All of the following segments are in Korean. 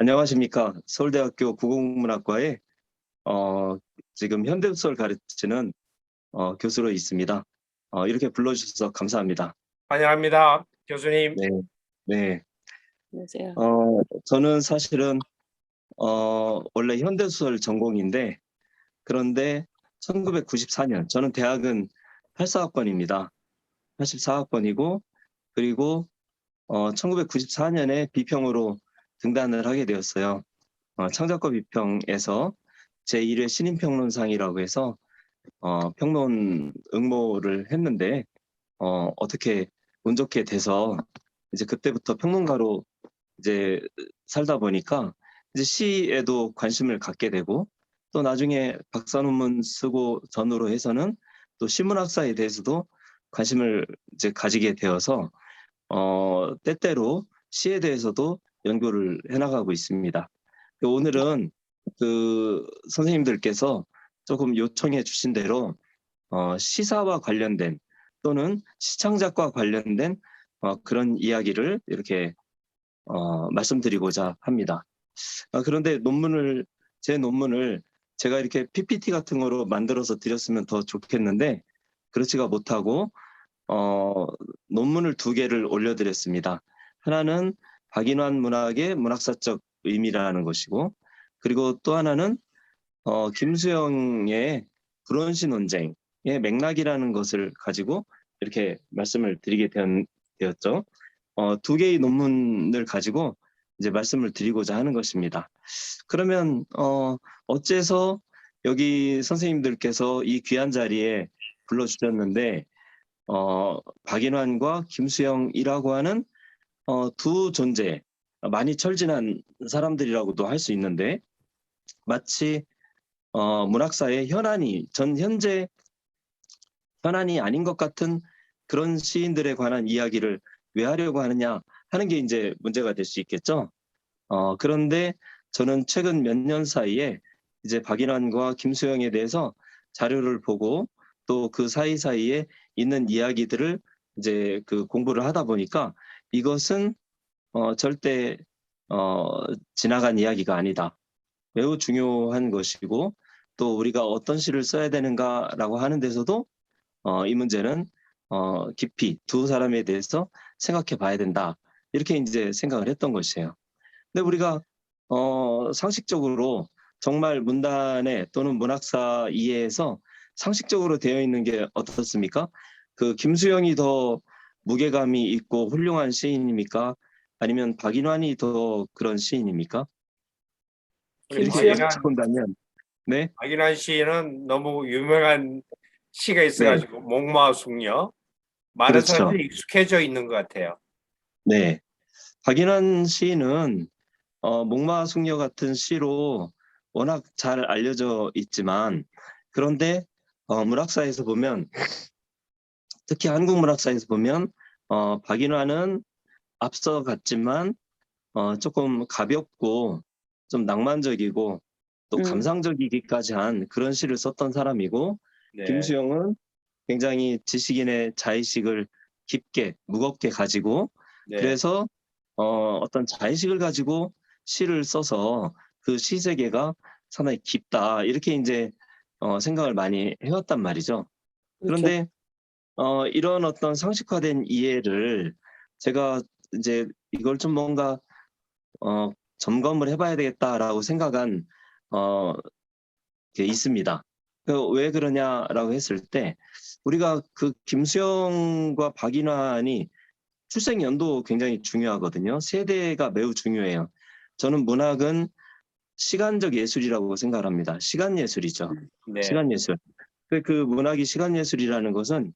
안녕하십니까. 서울대학교 국어국문학과에 어, 지금 현대소설 가르치는 교수로 있습니다. 이렇게 불러주셔서 감사합니다. 환영합니다, 교수님. 네, 네. 안녕하세요. 저는 사실은 원래 현대소설 전공인데, 그런데 1994년, 저는 대학은 84학번입니다. 84학번이고, 그리고 1994년에 비평으로 등단을 하게 되었어요. 창작과 비평에서 제1회 신인평론상이라고 해서 평론 응모를 했는데 어떻게 운 좋게 돼서 이제 그때부터 평론가로 이제 살다 보니까 이제 시에도 관심을 갖게 되고, 또 나중에 박사 논문 쓰고 전후로 해서는 또 신문학사에 대해서도 관심을 이제 가지게 되어서 때때로 시에 대해서도 연구를 해나가고 있습니다. 오늘은 그 선생님들께서 조금 요청해 주신 대로 시사와 관련된 또는 시창작과 관련된 그런 이야기를 이렇게 말씀드리고자 합니다. 그런데 제 논문을 제가 이렇게 PPT 같은 거로 만들어서 드렸으면 더 좋겠는데 그렇지가 못하고 논문을 2개를 올려드렸습니다. 하나는 박인환 문학의 문학사적 의미라는 것이고, 그리고 또 하나는 김수영의 불원시 논쟁의 맥락이라는 것을 가지고 이렇게 말씀을 드리게 되었죠. 2개의 논문을 가지고 이제 말씀을 드리고자 하는 것입니다. 그러면 어째서 여기 선생님들께서 이 귀한 자리에 불러주셨는데 박인환과 김수영이라고 하는 두 존재, 많이 철진한 사람들이라고도 할 수 있는데, 마치 문학사의 현재 현안이 아닌 것 같은 그런 시인들에 관한 이야기를 왜 하려고 하느냐 하는 게 이제 문제가 될 수 있겠죠. 그런데 저는 최근 몇 년 사이에 이제 박인환과 김수영에 대해서 자료를 보고 또 그 사이사이에 있는 이야기들을 이제 그 공부를 하다 보니까 이것은 절대 지나간 이야기가 아니다. 매우 중요한 것이고, 또 우리가 어떤 시를 써야 되는가라고 하는 데서도 이 문제는 깊이 두 사람에 대해서 생각해 봐야 된다. 이렇게 이제 생각을 했던 것이에요. 근데 우리가 상식적으로 정말 문단에 또는 문학사 이해에서 상식적으로 되어 있는 게 어떻습니까? 그 김수영이 더 무게감이 있고 훌륭한 시인입니까? 아니면 박인환이 더 그런 시인입니까? 이렇게 본다면, 네, 박인환 씨는 너무 유명한 시가 네, 있어가지고 목마숙녀, 많은 그렇죠. 사람들이 익숙해져 있는 것 같아요. 네, 박인환 시인은 목마숙녀 같은 시로 워낙 잘 알려져 있지만, 그런데 문학사에서 보면, 특히 한국 문학사에서 보면 박인환은 앞서 갔지만 조금 가볍고 좀 낭만적이고 또 감상적이기까지 한 그런 시를 썼던 사람이고, 네. 김수영은 굉장히 지식인의 자의식을 깊게 무겁게 가지고, 네. 그래서 어떤 자의식을 가지고 시를 써서 그 시 세계가 상당히 깊다, 이렇게 이제 생각을 많이 해왔단 말이죠. 그런데 이런 어떤 상식화된 이해를 제가 이제 이걸 좀 뭔가 점검을 해봐야 되겠다라고 생각한 게 있습니다. 왜 그러냐라고 했을 때, 우리가 그 김수영과 박인환이 출생 연도 굉장히 중요하거든요. 세대가 매우 중요해요. 저는 문학은 시간적 예술이라고 생각합니다. 시간 예술이죠. 네. 시간 예술. 그 문학이 시간 예술이라는 것은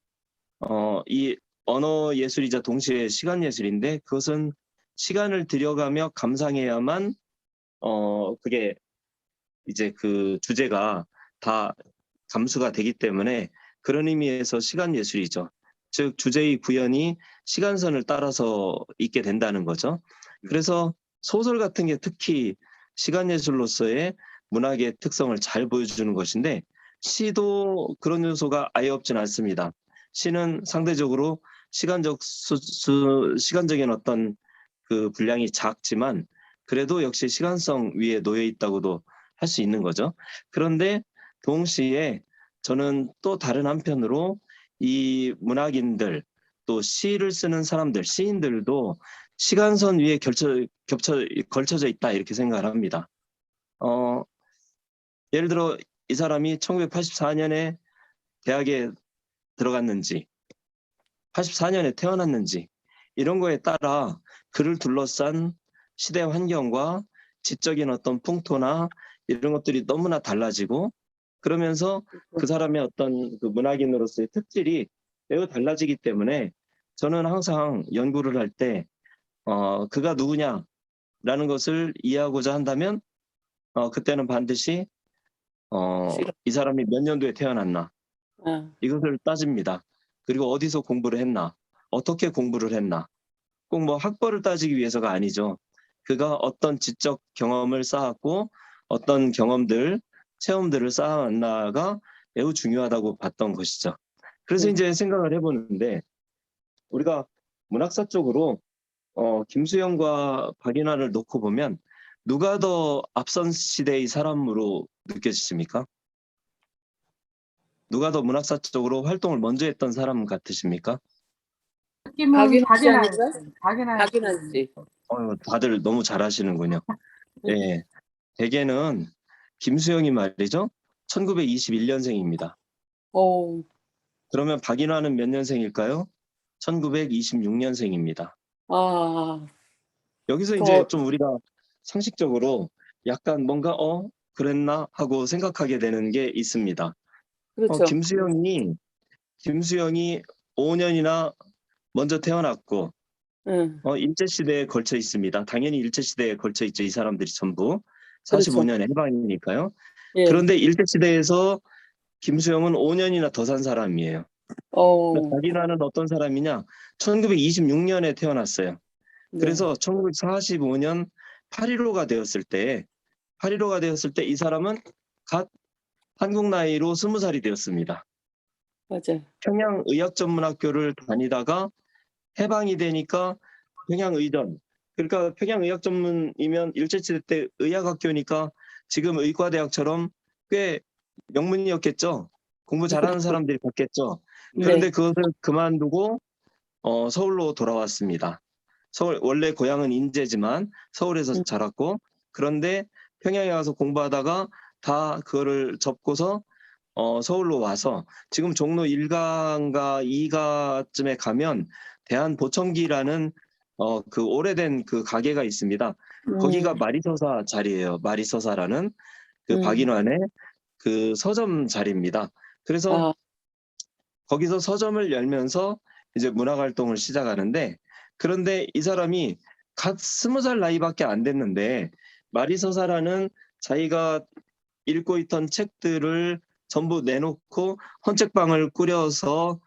이 언어 예술이자 동시에 시간 예술인데, 그것은 시간을 들여가며 감상해야만 그게 이제 그 주제가 다 감수가 되기 때문에, 그런 의미에서 시간 예술이죠. 즉 주제의 구현이 시간선을 따라서 있게 된다는 거죠. 그래서 소설 같은 게 특히 시간 예술로서의 문학의 특성을 잘 보여주는 것인데, 시도 그런 요소가 아예 없진 않습니다. 시는 상대적으로 시간적인 어떤 그 분량이 작지만, 그래도 역시 시간성 위에 놓여 있다고도 할 수 있는 거죠. 그런데 동시에 저는 또 다른 한편으로 이 문학인들 또 시를 쓰는 사람들, 시인들도 시간선 위에 걸쳐져 있다 이렇게 생각을 합니다. 예를 들어 이 사람이 1984년에 대학에 들어갔는지 84년에 태어났는지 이런 거에 따라 그를 둘러싼 시대 환경과 지적인 어떤 풍토나 이런 것들이 너무나 달라지고 그러면서 그 사람의 어떤 그 문학인으로서의 특질이 매우 달라지기 때문에 저는 항상 연구를 할 때 그가 누구냐라는 것을 이해하고자 한다면 그때는 반드시 이 사람이 몇 년도에 태어났나 아, 이것을 따집니다. 그리고 어디서 공부를 했나, 어떻게 공부를 했나, 꼭 뭐 학벌을 따지기 위해서가 아니죠. 그가 어떤 지적 경험을 쌓았고 어떤 경험들, 체험들을 쌓아왔나가 매우 중요하다고 봤던 것이죠. 그래서 이제 생각을 해보는데 우리가 문학사 쪽으로 김수영과 박인환을 놓고 보면 누가 더 앞선 시대의 사람으로 느껴지십니까? 누가 더 문학사 쪽으로 활동을 먼저 했던 사람 같으십니까? 느낌은 박인환 씨 박인환 아닌가? 씨. 박인환 박인환 씨. 다들 너무 잘하시는군요. 예, 대개는 김수영이 말이죠. 1921년생입니다. 오, 그러면 박인환은 몇 년생일까요? 1926년생입니다. 아, 여기서 그, 이제 좀 우리가 상식적으로 약간 뭔가 그랬나 하고 생각하게 되는 게 있습니다. 그렇죠. 김수영이 5년이나 먼저 태어났고 응, 일제시대에 걸쳐 있습니다. 당연히 일제시대에 걸쳐 있죠. 이 사람들이 전부. 그렇죠. 45년에 해방이니까요. 예. 그런데 일제시대에서 김수영은 5년이나 더 산 사람이에요. 어, 박인환은 어떤 사람이냐? 1926년에 태어났어요. 네. 그래서 1945년 8.15가 되었을 때 이 사람은 갓 한국 나이로 20살이 되었습니다. 맞아요. 평양의학전문학교를 다니다가 해방이 되니까 평양의전, 그러니까 평양의학전문이면 일제시대 때 의학학교니까 지금 의과대학처럼 꽤 명문이었겠죠. 공부 잘하는 사람들이 갔겠죠. 그런데 네. 그것을 그만두고 서울로 돌아왔습니다. 원래 고향은 인제지만 서울에서 자랐고 그런데 평양에 가서 공부하다가 다 그거를 접고서 서울로 와서 지금 종로 1가인가 2가쯤에 가면 대한보청기라는 그 오래된 그 가게가 있습니다. 거기가 마리서사 자리예요. 마리서사라는 그 박인환의 그 서점 자리입니다. 그래서 아, 거기서 서점을 열면서 이제 문학 활동을 시작하는데 그런데 이 사람이 갓 20살 나이밖에 안 됐는데 마리서사라는 자기가 읽고 있던 책들을 전부 내놓고 헌책방을 꾸려서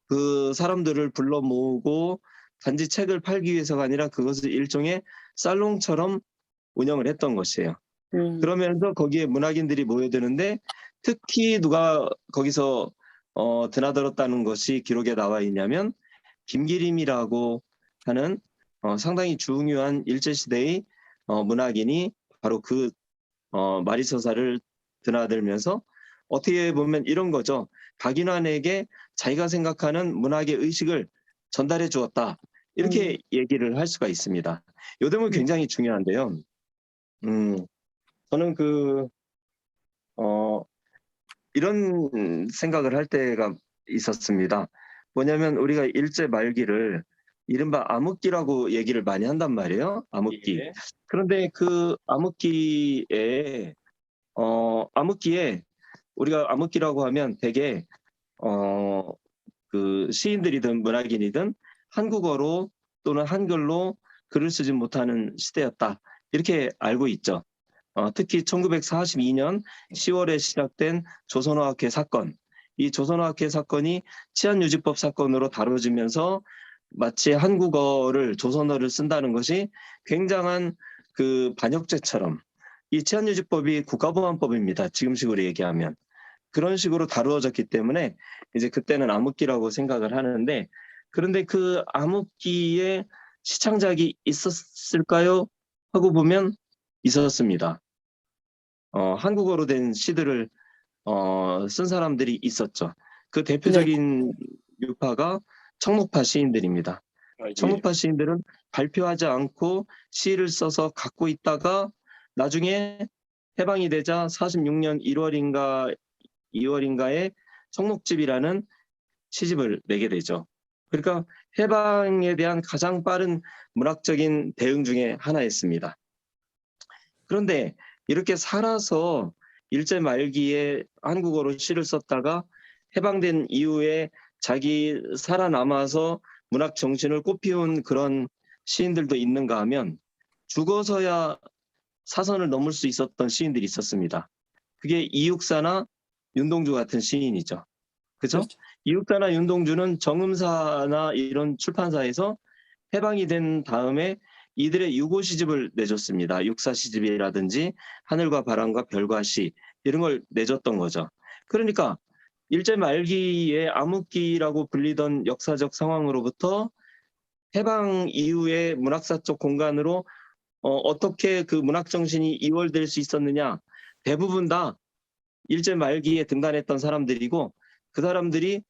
그 사람들을 불러 모으고 단지 책을 팔기 위해서가 아니라 그것을 일종의 살롱처럼 운영을 했던 것이에요. 그러면서 거기에 문학인들이 모여드는데 특히 누가 거기서 드나들었다는 것이 기록에 나와 있냐면 김기림이라고 하는 상당히 중요한 일제시대의 문학인이 바로 그 마리서사를 드나들면서 어떻게 보면 이런 거죠. 박인환에게 자기가 생각하는 문학의 의식을 전달해 주었다. 이렇게 얘기를 할 수가 있습니다. 이 점은 굉장히 중요한데요. 저는 이런 생각을 할 때가 있었습니다. 뭐냐면 우리가 일제 말기를 이른바 암흑기라고 얘기를 많이 한단 말이에요. 암흑기. 예. 그런데 그 암흑기에 우리가 암흑기라고 하면 대개 그 시인들이든 문학인이든 한국어로 또는 한글로 글을 쓰지 못하는 시대였다. 이렇게 알고 있죠. 특히 1942년 10월에 시작된 조선어학회 사건. 이 조선어학회 사건이 치안유지법 사건으로 다뤄지면서 마치 한국어를 조선어를 쓴다는 것이 굉장한 그 반역죄처럼 이 치안유지법이 국가보안법입니다. 지금식으로 얘기하면. 그런 식으로 다루어졌기 때문에 이제 그때는 암흑기라고 생각을 하는데 그런데 그 암흑기에 시창작이 있었을까요? 하고 보면 있었습니다. 한국어로 된 시들을 쓴 사람들이 있었죠. 그 대표적인 유파가 청목파 시인들입니다. 예. 청목파 시인들은 발표하지 않고 시를 써서 갖고 있다가 나중에 해방이 되자 46년 1월인가 2월인가에 청목집이라는 시집을 내게 되죠. 그러니까 해방에 대한 가장 빠른 문학적인 대응 중에 하나였습니다. 그런데 이렇게 살아서 일제 말기에 한국어로 시를 썼다가 해방된 이후에 자기 살아남아서 문학 정신을 꽃피운 그런 시인들도 있는가 하면 죽어서야 사선을 넘을 수 있었던 시인들이 있었습니다. 그게 이육사나 윤동주 같은 시인이죠. 그죠? 그렇죠. 이육사나 윤동주는 정음사나 이런 출판사에서 해방이 된 다음에 이들의 유고 시집을 내줬습니다. 육사 시집이라든지 하늘과 바람과 별과 시 이런 걸 내줬던 거죠. 그러니까 일제 말기에 암흑기라고 불리던 역사적 상황으로부터 해방 이후의 문학사적 공간으로 어떻게 그 문학 정신이 이월될 수 있었느냐? 대부분 다 일제 말기에 등단했던 사람들이고 그 사람들이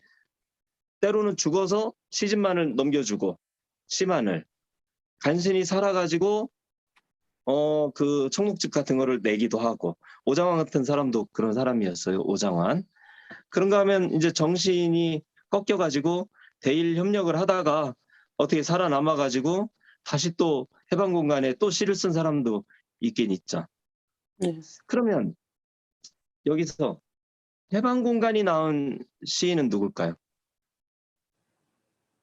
때로는 죽어서 시집만을 넘겨주고 시만을 간신히 살아가지고 그 청록집 같은 거를 내기도 하고 오장환 같은 사람도 그런 사람이었어요. 오장환. 그런가 하면 이제 정신이 꺾여가지고 대일 협력을 하다가 어떻게 살아남아가지고 다시 또 해방 공간에 또 시를 쓴 사람도 있긴 있죠. 네. 그러면 여기서 해방 공간이 낳은 시인은 누굴까요?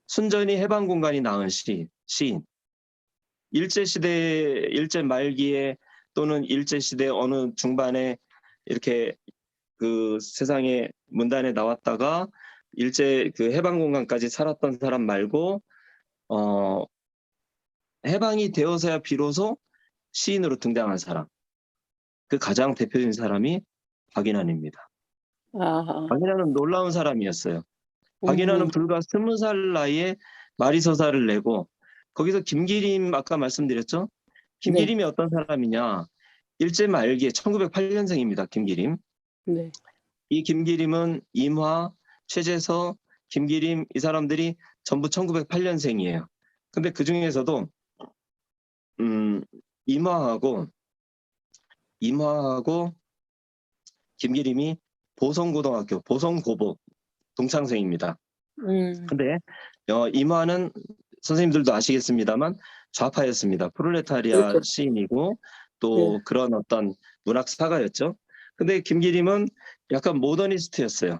순전히 해방 공간이 낳은 시인. 일제 말기에 또는 일제 시대 어느 중반에 이렇게 그 세상에 문단에 나왔다가 일제 그 해방 공간까지 살았던 사람 말고 해방이 되어서야 비로소 시인으로 등장한 사람. 그 가장 대표적인 사람이 박인환입니다. 아, 박인환은 놀라운 사람이었어요. 박인환은 불과 20살 나이에 마리서사를 내고 거기서 김기림 아까 말씀드렸죠? 김기림이 어떤 사람이냐? 일제 말기에 1908년생입니다. 김기림. 네. 이 김기림은 임화, 최재서, 김기림 이 사람들이 전부 1908년생이에요. 근데 그 중에서도 임화하고 김기림이 보성고등학교, 보성고복 동창생입니다. 근데 임화는 선생님들도 아시겠습니다만 좌파였습니다. 프롤레타리아 그렇죠. 시인이고 또 네. 그런 어떤 문학 사가였죠. 근데 김기림은 약간 모더니스트였어요.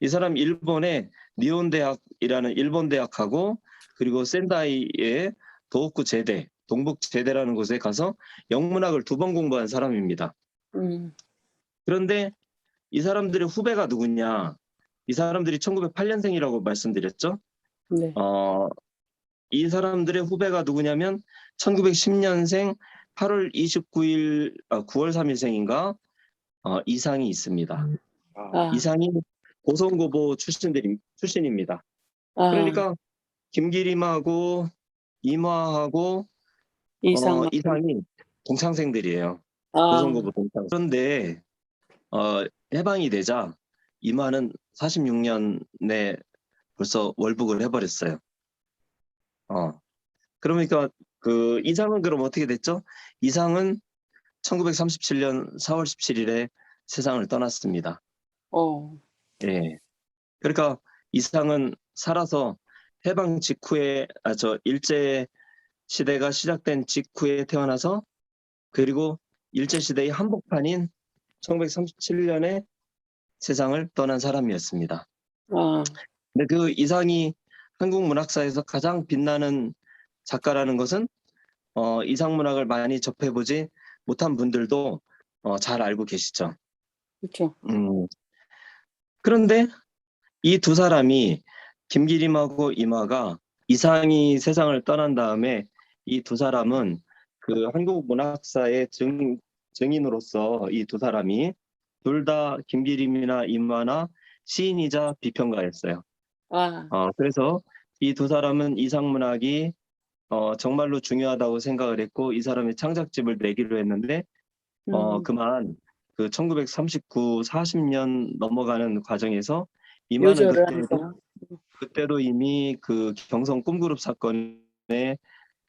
이 사람 일본의 니온 대학이라는 일본 대학하고 그리고 센다이의 도호쿠 제대, 동북 제대라는 곳에 가서 영문학을 2번 공부한 사람입니다. 그런데 이 사람들의 후배가 누구냐? 이 사람들이 1908년생이라고 말씀드렸죠. 네. 이 사람들의 후배가 누구냐면 1910년생 8월 29일, 9월 3일생인가 이상이 있습니다. 아, 이상이 고성고보 출신입니다. 아, 그러니까 김기림하고 임화하고 이상. 이상이 동창생들이에요. 아, 고성고보 동창생. 그런데 해방이 되자 임화는 46년에 벌써 월북을 해버렸어요. 그러니까 그 이상은 그럼 어떻게 됐죠? 이상은 1937년 4월 17일에 세상을 떠났습니다. 예. 그러니까 이상은 살아서 해방 직후에 일제 시대가 시작된 직후에 태어나서 그리고 일제 시대의 한복판인 1937년에 세상을 떠난 사람이었습니다. 아, 근데 그 이상이 한국 문학사에서 가장 빛나는 작가라는 것은 이상 문학을 많이 접해보지 못한 분들도 잘 알고 계시죠. 그렇죠. 그런데 이 두 사람이 김기림하고 임화가 이상이 세상을 떠난 다음에 이 두 사람은 그 한국 문학사의 증인으로서 이 두 사람이 둘 다 김기림이나 임화나 시인이자 비평가였어요. 아, 그래서 이 두 사람은 이상 문학이 정말로 중요하다고 생각을 했고 이 사람의 창작집을 내기로 했는데 그만 그 1939, 40년 넘어가는 과정에서 이만은 요절을 하니까. 그때도 이미 그 경성 꿈그룹 사건에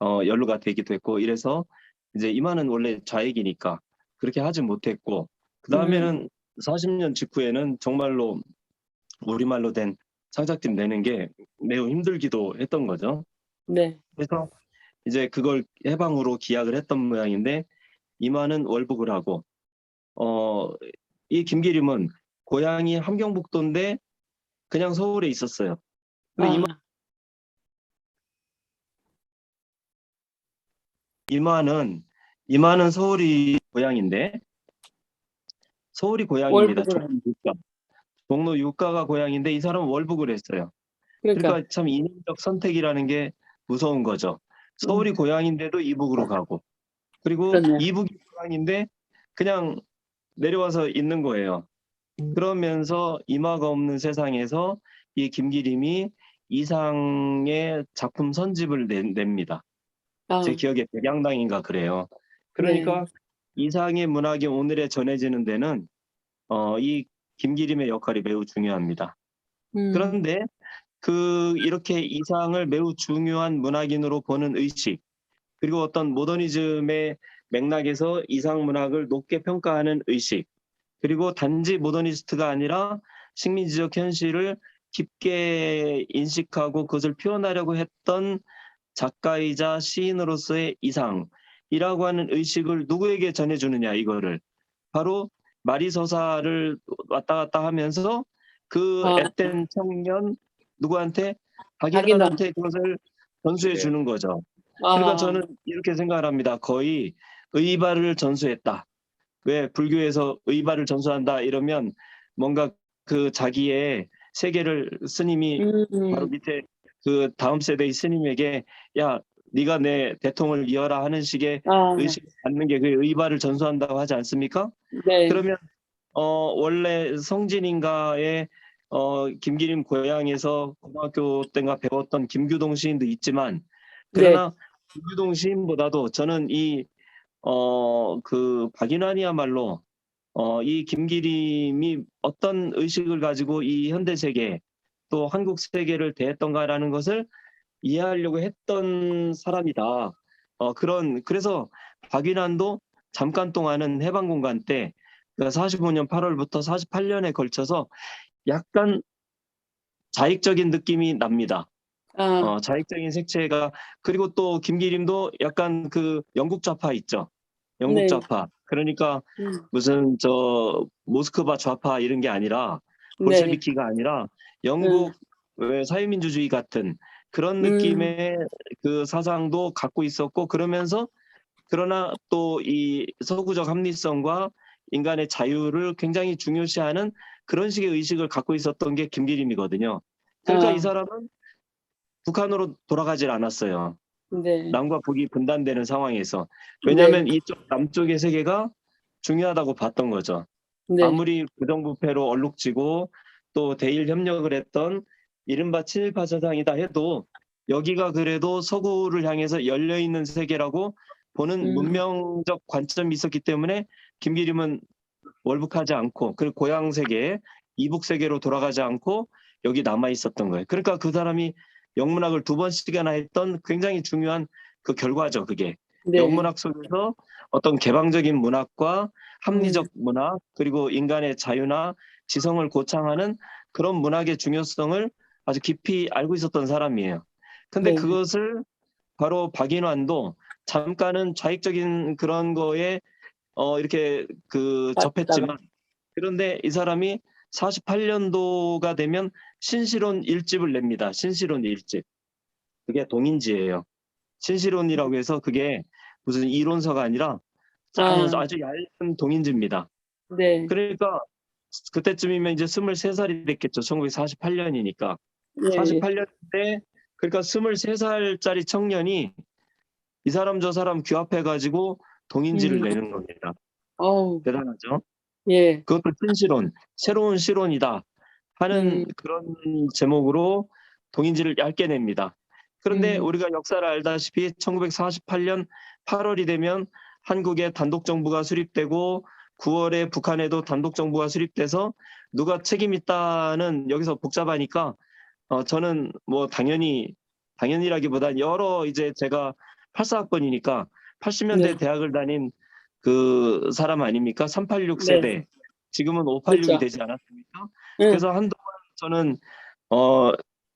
연루가 되기도 했고 이래서 이제 이만은 원래 좌익이니까 그렇게 하지 못했고 그 다음에는 40년 직후에는 정말로 우리말로 된 창작집 내는 게 매우 힘들기도 했던 거죠. 네. 그래서 이제 그걸 해방으로 기약을 했던 모양인데 이만은 월북을 하고 이 김기림은 고향이 함경북도인데 그냥 서울에 있었어요. 근데 아, 이만은 서울이 고향인데 서울이 고향입니다. 월북을 한. 종로 유가가 고향인데 이 사람은 월북을 했어요. 그러니까. 그러니까 참 인위적 선택이라는 게 무서운 거죠. 서울이 고향인데도 이북으로 가고 그리고 그렇네요. 이북이 고향인데 그냥 내려와서 있는 거예요. 그러면서 이마가 없는 세상에서 이 김기림이 이상의 작품 선집을 냅니다. 아, 제 기억에 백양당인가 그래요. 네. 그러니까 이상의 문학이 오늘에 전해지는 데는 이 김기림의 역할이 매우 중요합니다. 음, 그런데 이렇게 이상을 매우 중요한 문학인으로 보는 의식, 그리고 어떤 모더니즘의 맥락에서 이상 문학을 높게 평가하는 의식, 그리고 단지 모더니스트가 아니라 식민지적 현실을 깊게 인식하고 그것을 표현하려고 했던 작가이자 시인으로서의 이상이라고 하는 의식을 누구에게 전해주느냐 이거를 바로 마리서사를 왔다 갔다 하면서 그 아, 앳된 청년 누구한테 박인환. 박인환한테 그것을 전수해 네. 주는 거죠. 그러니까 아, 저는 이렇게 생각을 합니다. 거의 의발을 전수했다. 왜 불교에서 의발을 전수한다 이러면 뭔가 그 자기의 세계를 스님이 바로 음, 밑에 그 다음 세대의 스님에게 야 네가 내 대통을 이어라 하는 식의 아, 의식을 갖는 게 그 의발을 전수한다고 하지 않습니까? 네, 그러면 원래 성진인가의 김기림 고향에서 고등학교 때인가 배웠던 김규동 시인도 있지만 네. 그러나 김규동 시인보다도 저는 그 박인환이야말로 이 김기림이 어떤 의식을 가지고 이 현대 세계 또 한국 세계를 대했던가라는 것을 이해하려고 했던 사람이다. 그래서 박인환도 잠깐 동안은 해방공간 때 45년 8월부터 48년에 걸쳐서 약간 자익적인 느낌이 납니다. 아, 자익적인 색채가 그리고 또 김기림도 약간 그 영국 좌파 있죠. 영국 네. 좌파. 그러니까 음, 무슨 모스크바 좌파 이런 게 아니라 네. 볼셰비키가 아니라 음, 영국 왜 사회민주주의 같은 그런 음, 느낌의 그 사상도 갖고 있었고 그러나 또 이 서구적 합리성과 인간의 자유를 굉장히 중요시하는 그런 식의 의식을 갖고 있었던 게 김기림이거든요. 그러니까 이 아, 사람은 북한으로 돌아가질 않았어요. 네. 남과 북이 분단되는 상황에서. 네. 왜냐하면 이쪽 남쪽의 세계가 중요하다고 봤던 거죠. 네. 아무리 부정부패로 얼룩지고 또 대일 협력을 했던 이른바 친일파 세상이다 해도 여기가 그래도 서구를 향해서 열려있는 세계라고 보는 음, 문명적 관점이 있었기 때문에 김기림은 월북하지 않고 그 고향 세계, 이북 세계로 돌아가지 않고 여기 남아 있었던 거예요. 그러니까 그 사람이 영문학을 2번씩이나 했던 굉장히 중요한 그 결과죠. 그게 네. 영문학 속에서 어떤 개방적인 문학과 음, 합리적 문학 그리고 인간의 자유나 지성을 고창하는 그런 문학의 중요성을 아주 깊이 알고 있었던 사람이에요. 근데 네. 그것을 바로 박인환도 잠깐은 좌익적인 그런 거에 이렇게 맞다가. 접했지만 그런데 이 사람이 48년도가 되면 신실온 일집을 냅니다. 신실온 일집. 그게 동인지예요. 신실온이라고 해서 그게 무슨 이론서가 아니라 아, 아주 얇은 동인지입니다. 네. 그러니까 그때쯤이면 이제 23살이 됐겠죠. 1948년이니까. 네. 48년 때 그러니까 23살짜리 청년이 이 사람 저 사람 규합해가지고 동인지를 음, 내는 겁니다. 어우, 대단하죠? 예. 그것도 신실온, 새로운 실온이다 하는 음, 그런 제목으로 동인지를 얇게 냅니다. 그런데 우리가 역사를 알다시피 1948년 8월이 되면 한국에 단독 정부가 수립되고 9월에 북한에도 단독 정부가 수립돼서 누가 책임 있다는 여기서 복잡하니까 저는 뭐 당연히라기보단 여러 이제 제가 84학번이니까 80년대 네. 대학을 다닌 그 사람 아닙니까? 386 네. 세대. 지금은 586이 그렇죠. 되지 않았습니까? 네. 그래서 한동안 저는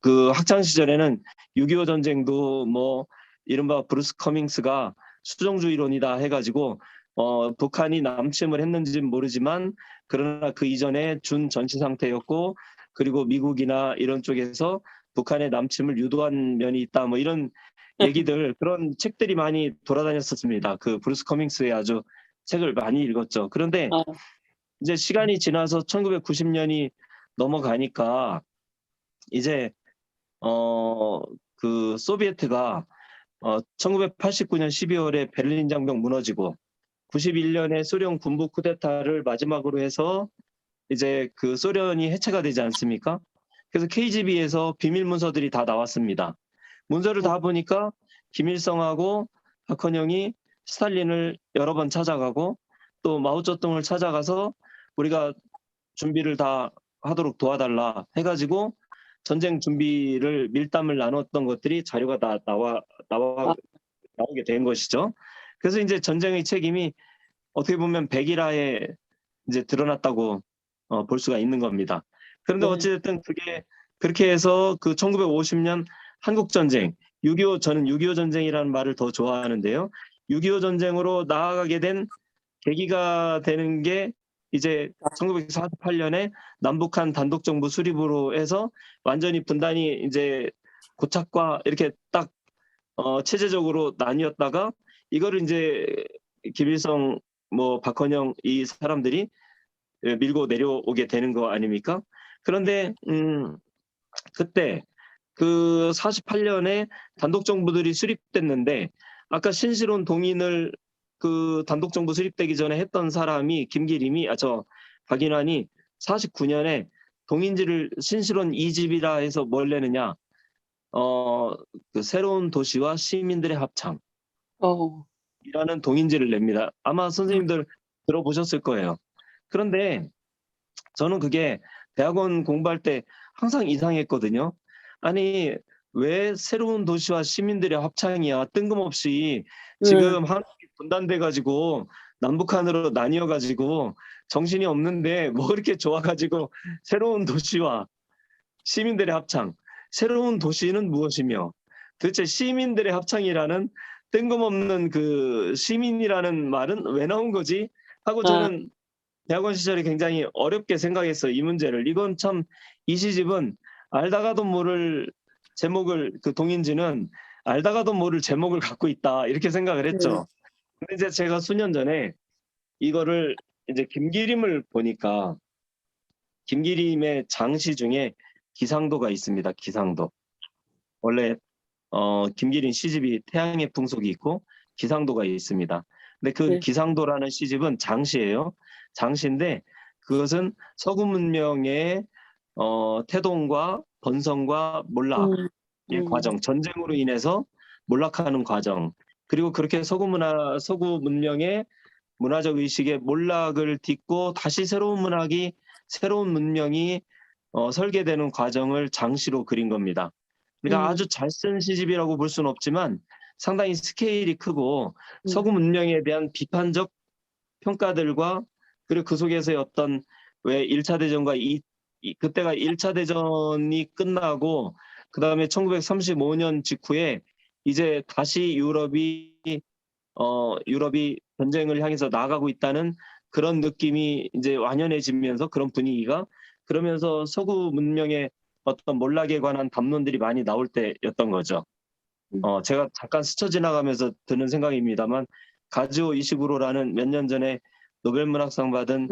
그 학창 시절에는 6.25 전쟁도 뭐 이른바 브루스 커밍스가 수정주의론이다 해가지고 북한이 남침을 했는지는 모르지만 그러나 그 이전에 준 전시 상태였고 그리고 미국이나 이런 쪽에서 북한의 남침을 유도한 면이 있다 뭐 이런 얘기들 그런 책들이 많이 돌아다녔었습니다. 그 브루스 커밍스의 아주 책을 많이 읽었죠. 그런데 아, 이제 시간이 지나서 1990년이 넘어가니까 이제 그 소비에트가 1989년 12월에 베를린 장벽 무너지고 91년에 소련 군부 쿠데타를 마지막으로 해서 이제 그 소련이 해체가 되지 않습니까? 그래서 KGB에서 비밀 문서들이 다 나왔습니다. 문서를 다 보니까 김일성하고 박헌영이 스탈린을 여러 번 찾아가고 또 마오쩌둥을 찾아가서 우리가 준비를 다 하도록 도와달라 해가지고 전쟁 준비를 밀담을 나눴던 것들이 자료가 다 나오게 된 것이죠. 그래서 이제 전쟁의 책임이 어떻게 보면 백일하에 이제 드러났다고 볼 수가 있는 겁니다. 그런데 네. 어찌됐든 그게 그렇게 해서 그 1950년 한국전쟁, 6.25 저는 6.25 전쟁이라는 말을 더 좋아하는데요. 6.25 전쟁으로 나아가게 된 계기가 되는 게 이제 1948년에 남북한 단독정부 수립으로 해서 완전히 분단이 이제 고착과 이렇게 딱 체제적으로 나뉘었다가 이거를 이제 김일성 뭐 박헌영 이 사람들이 밀고 내려오게 되는 거 아닙니까? 그런데 그때 그 48년에 단독정부들이 수립됐는데 아까 신실온 동인을 그 단독정부 수립되기 전에 했던 사람이 박인환이 49년에 동인지를 신실온 2집이라 해서 뭘 내느냐 그 새로운 도시와 시민들의 합창 어, 이라는 동인지를 냅니다. 아마 선생님들 들어보셨을 거예요. 그런데 저는 그게 대학원 공부할 때 항상 이상했거든요. 아니 왜 새로운 도시와 시민들의 합창이야? 뜬금없이 지금 한국이 분단돼 가지고 남북한으로 나뉘어 가지고 정신이 없는데 뭐 그렇게 좋아 가지고 새로운 도시와 시민들의 합창. 새로운 도시는 무엇이며 도대체 시민들의 합창이라는 뜬금없는 그 시민이라는 말은 왜 나온 거지? 하고 저는 대학원 시절에 굉장히 어렵게 생각했어요. 이 문제를. 이건 참 이 시집은 알다가도 모를 제목을 그 동인지는 알다가도 모를 제목을 갖고 있다. 이렇게 생각을 했죠. 근데 이제 제가 수년 전에 이거를 이제 김기림을 보니까 김기림의 장시 중에 기상도가 있습니다. 기상도. 원래 김기림 시집이 태양의 풍속이 있고 기상도가 있습니다. 근데 그 네. 기상도라는 시집은 장시예요. 장시인데 그것은 서구 문명의 태동과 번성과 몰락의 과정, 전쟁으로 인해서 몰락하는 과정, 그리고 그렇게 서구 문명의 문화적 의식의 몰락을 딛고 다시 새로운 문명이 설계되는 과정을 장시로 그린 겁니다. 그러니까 아주 잘 쓴 시집이라고 볼 수는 없지만 상당히 스케일이 크고 서구 문명에 대한 비판적 평가들과 그리고 그 속에서의 어떤 왜 1차 대전과 그때가 1차 대전이 끝나고 그다음에 1935년 직후에 이제 다시 유럽이 전쟁을 향해서 나아가고 있다는 그런 느낌이 이제 완연해지면서 그런 분위기가 그러면서 서구 문명의 어떤 몰락에 관한 담론들이 많이 나올 때였던 거죠. 제가 잠깐 스쳐 지나가면서 드는 생각입니다만 가즈오 이시구로라는 몇 년 전에 노벨문학상 받은